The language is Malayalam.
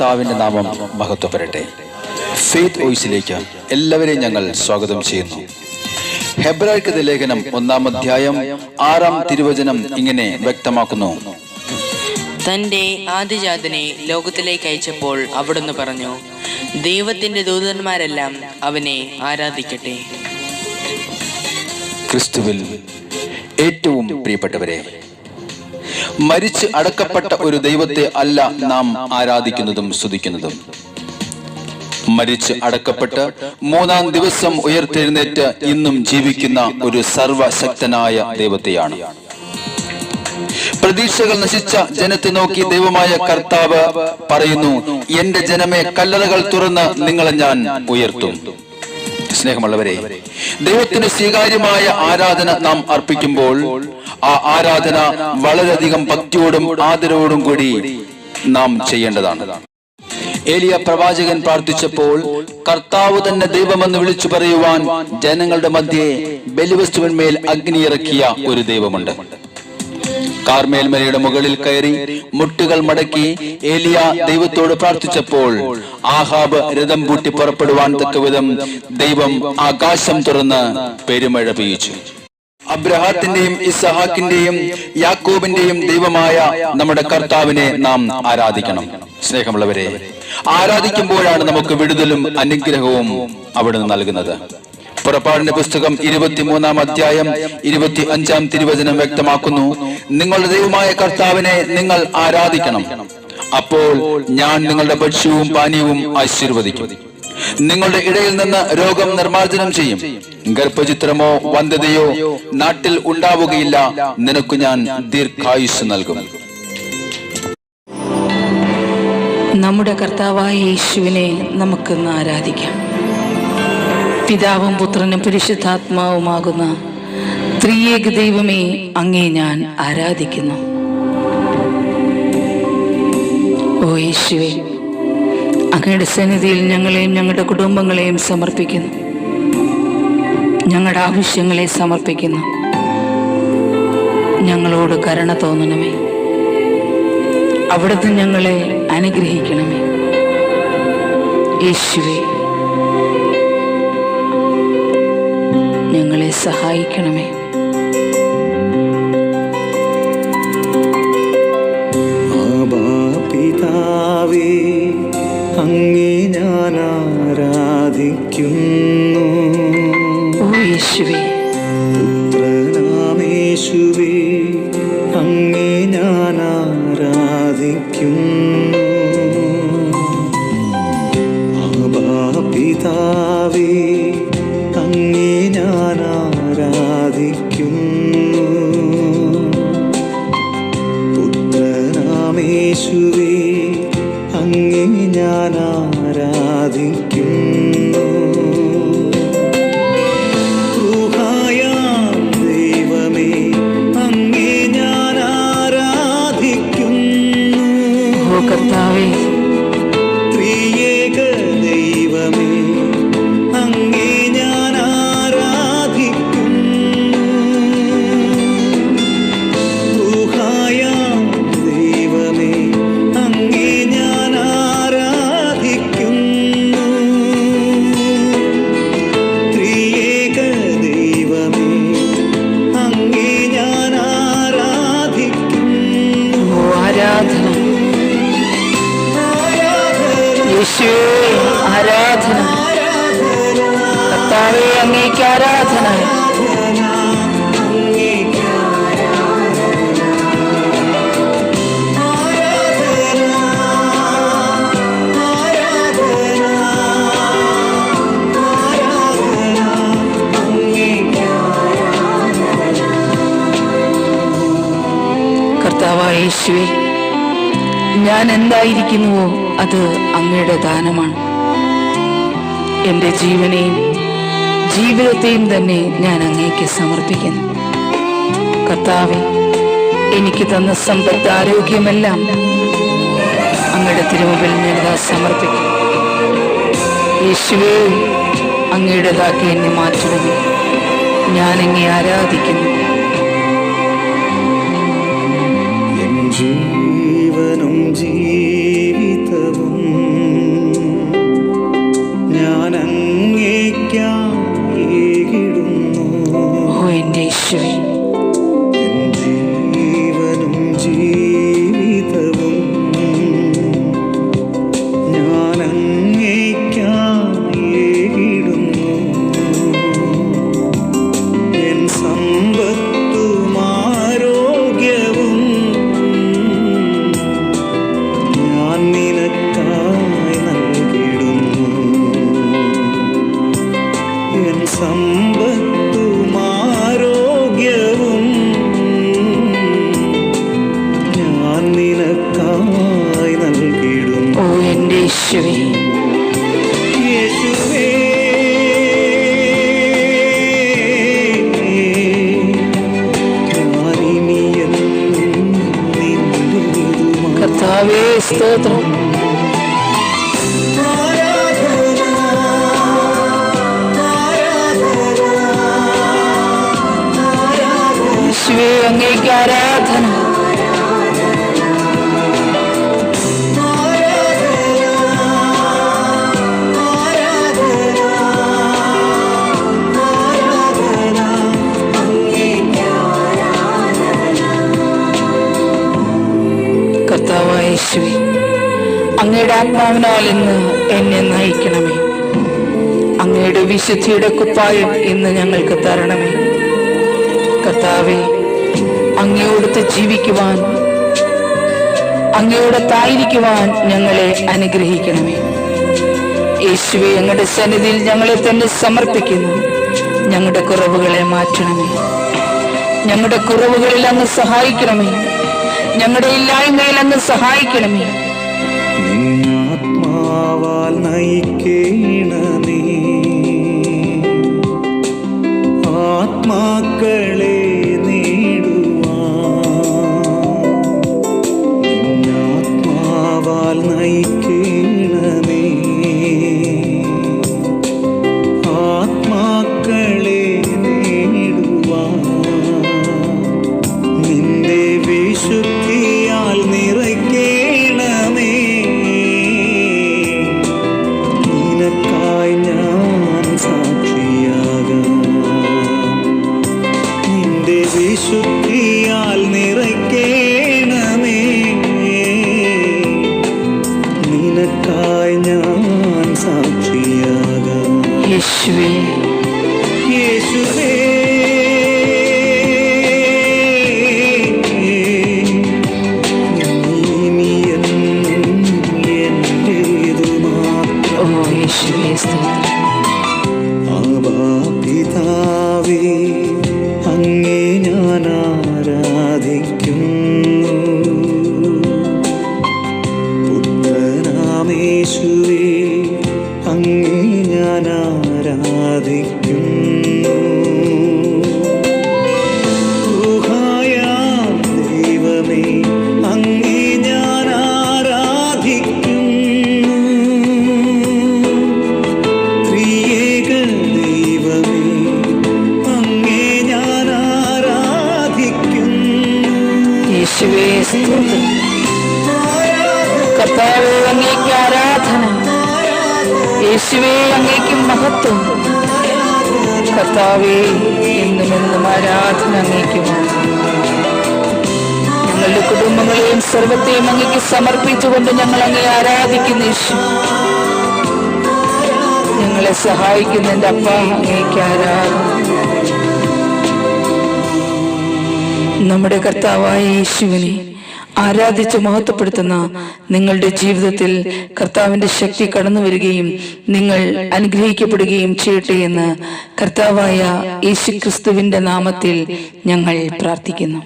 കർത്താവിന്റെ നാമം മഹത്വപ്പെടട്ടെ. ഫെയ്ത്ത് വോയിസിലേക്ക് എല്ലാവരെയും ഞങ്ങൾ സ്വാഗതം ചെയ്യുന്നു. ഹെബ്രായർക്ക് ലേഖനം 1-ാം അധ്യായം 6-ാം തിരുവചനം ഇങ്ങനെ വ്യക്തമാക്കുന്നു: തന്റെ ആദിജാതനെ ലോകത്തിലേക്ക് അയച്ചപ്പോൾ അവിടുന്ന് പറഞ്ഞു, ദൈവത്തിന്റെ ദൂതന്മാരെല്ലാം അവനെ ആരാധിക്കട്ടെ. ക്രിസ്തുവിൽ ഏറ്റവും പ്രിയപ്പെട്ടവരെ, മരിച്ച് അടക്കപ്പെട്ട ഒരു ദൈവത്തെ അല്ല നാം ആരാധിക്കുന്നതും സ്തുതിക്കുന്നതും. മരിച്ച് അടക്കപ്പെട്ട് 3-ാം ദിവസം ഉയർത്തെഴുന്നേറ്റ് ഇന്നും ജീവിക്കുന്ന ഒരു സർവശക്തനായ ദൈവത്തെയാണ്. പ്രതീക്ഷകൾ നശിച്ച ജനത്തെ നോക്കി ദൈവമായ കർത്താവ് പറയുന്നു, എന്റെ ജനമേ, കല്ലറകൾ തുറന്ന് നിങ്ങളെ ഞാൻ ഉയർത്തും. സ്നേഹമുള്ളവരെ, ദൈവത്തിന് സ്വീകാര്യമായ ആരാധന നാം അർപ്പിക്കുമ്പോൾ ആ ആരാധന വളരെയധികം ഭക്തിയോടും ആദരവോടും കൂടി നാം ചെയ്യേണ്ടതാണ്. ഏലിയ പ്രവാചകൻ പ്രാർത്ഥിച്ചപ്പോൾ കർത്താവ് തന്നെ ദൈവമെന്ന് വിളിച്ചു പറയുവാൻ ജനങ്ങളുടെ മധ്യേ ബലിവസ്തുവിന്മേൽ അഗ്നി ഇറക്കിയ ഒരു ദൈവമുണ്ട്. കാർമേൽമലയുടെ മുകളിൽ കയറി മുട്ടുകൾ മടക്കി ഏലിയ ദൈവത്തോട് പ്രാർത്ഥിച്ചപ്പോൾ ആഹാബ് രഥം പൂട്ടി പുറപ്പെടുവാൻ തക്കവിധം ദൈവം ആകാശം തുറന്ന് പെരുമഴ പെയ്യിച്ചു. അബ്രഹാത്തിന്റെയും ഇസ്ഹാക്കിന്റെയും യാക്കോബിന്റെയും ദൈവമായ നമ്മുടെ കർത്താവിനെ നാം ആരാധിക്കണം. സ്നേഹമുള്ളവരെ, ആരാധിക്കുമ്പോഴാണ് നമുക്ക് വിടുതലും അനുഗ്രഹവും അവിടുന്ന് നൽകുന്നത്. പുറപ്പാടിന്റെ പുസ്തകം 23-ാം അധ്യായം 25-ാം തിരുവചനം വ്യക്തമാക്കുന്നു: നിങ്ങളുടെ ദൈവമായ കർത്താവിനെ നിങ്ങൾ ആരാധിക്കണം, അപ്പോൾ ഞാൻ നിങ്ങളുടെ ഭക്ഷ്യവും പാനീയവും ആശീർവദിക്കും. നിങ്ങളുടെ ഇടയിൽ നിന്ന് രോഗം നിർമ്മാർജ്ജനം ചെയ്യും. ഗർഭചിത്രമോ വന്ധ്യതയോ നാട്ടിൽ ഉണ്ടാവുകയില്ല. നിനക്ക് ഞാൻ ദീർഘായുസ് നൽകും. നമ്മുടെ കർത്താവായ യേശുവിനെ നമുക്കൊന്ന് ആരാധിക്കാം. പിതാവും പുത്രനും പരിശുദ്ധാത്മാവുമാകുന്ന ത്രിയേക ദൈവമേ, അങ്ങേ ഞാൻ ആരാധിക്കുന്നു. ഓ യേശുവേ, അങ്ങയുടെ സന്നിധിയിൽ ഞങ്ങളെയും ഞങ്ങളുടെ കുടുംബങ്ങളെയും സമർപ്പിക്കുന്നു. ഞങ്ങളുടെ ആവശ്യങ്ങളെ സമർപ്പിക്കുന്നു. ഞങ്ങളോട് കരുണ തോന്നണമേ. അവിടുന്ന് ഞങ്ങളെ അനുഗ്രഹിക്കണമേ. യേശുവേ, ഞങ്ങളെ സഹായിക്കണമേ. പിതാവേ, അങ്ങേ ഞാൻ ആരാധിക്കുന്നു. ഓ യേശുവേ, പുത്രനാമേശുവേ, അങ്ങേ ഞാൻ ആരാധിക്കുന്നു. പിതാവേ, അങ്ങേ ഞാൻ ആരാധിക്കുന്നു. പുത്രനാമേശുവേ, അങ്ങേ ഞാൻ ആരാധിക്കുന്നു. ദൈവമേ, അങ്ങേ ഞാൻ ആരാധിക്കുന്നു. ഓ കർത്താവേ, ത്രിയേക ദൈവമേ, അങ്ങേ ഞാൻ ആരാധിക്കുന്നു. ദൈവമേ, അങ്ങേ ഞാൻ ആരാധിക്കുന്നു. ത്രിയേക ദൈവമേ, അങ്ങേ ഞാൻ ആരാധിക്കുന്നു. ഓ ആരാധന യേശുവേ, ആരാധന. കർത്താവേ, അങ്ങേക്ക് ആരാധന. കർത്താവായ യേശുവേ, ഞാൻ എന്തായിരിക്കുന്നുവോ അത് അങ്ങയുടെ ദാനമാണ്. എൻ്റെ ജീവനെയും ജീവിതത്തെയും തന്നെ ഞാൻ അങ്ങേക്ക് സമർപ്പിക്കുന്നു. കർത്താവേ, എനിക്ക് തന്ന സമ്പത്ത്, ആരോഗ്യമെല്ലാം അങ്ങയുടെ തിരുമുമ്പിൽ ഞാനിതാ സമർപ്പിക്കും. യേശുവേ, അങ്ങയുടേതാക്കി എന്നെ മാറ്റണമേ. ഞാൻ അങ്ങേ ആരാധിക്കുന്നു. ജീവനും ജീവിതവും സമ്പത്തും ആരോഗ്യവും ഞാൻ നിനക്കായി നൽകിടും. ഓ എൻ്റെ യേശുവേ, യേശുവേ, ഞാനിനിയെന്നും നിന്റേതുമാ. കർത്താവേ സ്തോത്രം. യേശുവേ അങ്ങേക്ക് ആരാധന. കർത്താവായ യേശുവേ, അങ്ങയുടെ ആത്മാവിനാൽ ഇന്ന് എന്നെ നയിക്കണമേ. അങ്ങയുടെ വിശുദ്ധിയുടെ കുപ്പായം ഇന്ന് ഞങ്ങൾക്ക് തരണമേ. കർത്താവേ, അങ്ങയോടൊത്ത് ജീവിക്കുവാൻ, അങ്ങയോടൊത്തായിരിക്കുവാൻ ഞങ്ങളെ അനുഗ്രഹിക്കണമേ. യേശുവേ, അങ്ങയുടെ സന്നിധിയിൽ ഞങ്ങളെ തന്നെ സമർപ്പിക്കുന്നു. ഞങ്ങളുടെ കുറവുകളെ മാറ്റണമേ. ഞങ്ങളുടെ കുറവുകളിൽ അങ്ങ് സഹായിക്കണമേ. ഞങ്ങളുടെ ഇല്ലായ്മയിൽ അങ്ങ് സഹായിക്കണമേ. ആത്മാവാൽ നയിക്കണമേ, ആത്മാക്കളെ ആത്മാവാൽ നയിക്കണമേ, ആത്മാക്കളെ നേടുവാൻ നിന്റെ വിശുദ്ധിയാൽ നിറയ്ക്കണമേ. നിനക്കായി ഞാൻ സാക്ഷിയാകാം. നിന്റെ വിശുദ്ധിയാൽ നിറയ്ക്കണമേ. നിനക്കായി ഞാൻ സാക്ഷിയാകാം. യേശുവേ, യേശുവേ, നീയെന്നും എന്റേതു മാത്രം. ഓ യേശുവേ സ്തോത്രം. ആബാ പിതാവേ, അങ്ങേ ഞാൻ ആരാധിക്കുന്നു. പുത്രനാമേശുവേ, അങ്ങേ ഞാൻ ആരാധിക്കുന്നു. ഊഹായാം ദൈവമേ, അങ്ങേ ഞാൻ ആരാധിക്കുന്നു. ത്രിയേക ദൈവമേ, അങ്ങേ ഞാൻ ആരാധിക്കുന്നു. യേശുവേ സ്തോത്രം. കർത്താവേ അങ്ങേക്ക് ആരാധന. യേശുവേ അങ്ങേക്ക് മഹത്വം. കർത്താവേ എന്നും എന്നും ആരാധന അങ്ങേക്ക് മാത്രം. ഞങ്ങളുടെ കുടുംബങ്ങളെയും സർവത്തെയും അങ്ങേക്ക് സമർപ്പിച്ചുകൊണ്ട് ഞങ്ങൾ അങ്ങേ ആരാധിക്കുന്നു. യേശു, ഞങ്ങളെ സഹായിക്കുന്ന എൻ്റെ അപ്പ, അങ്ങേക്ക് ആരാധന. നമ്മുടെ കർത്താവായ യേശുവിനെ ആരാധിച്ച് മഹത്വപ്പെടുത്തുന്ന നിങ്ങളുടെ ജീവിതത്തിൽ കർത്താവിന്റെ ശക്തി കടന്നു വരികയും നിങ്ങൾ അനുഗ്രഹിക്കപ്പെടുകയും ചെയ്യട്ടെ എന്ന് കർത്താവായ യേശുക്രിസ്തുവിന്റെ നാമത്തിൽ ഞങ്ങൾ പ്രാർത്ഥിക്കുന്നു.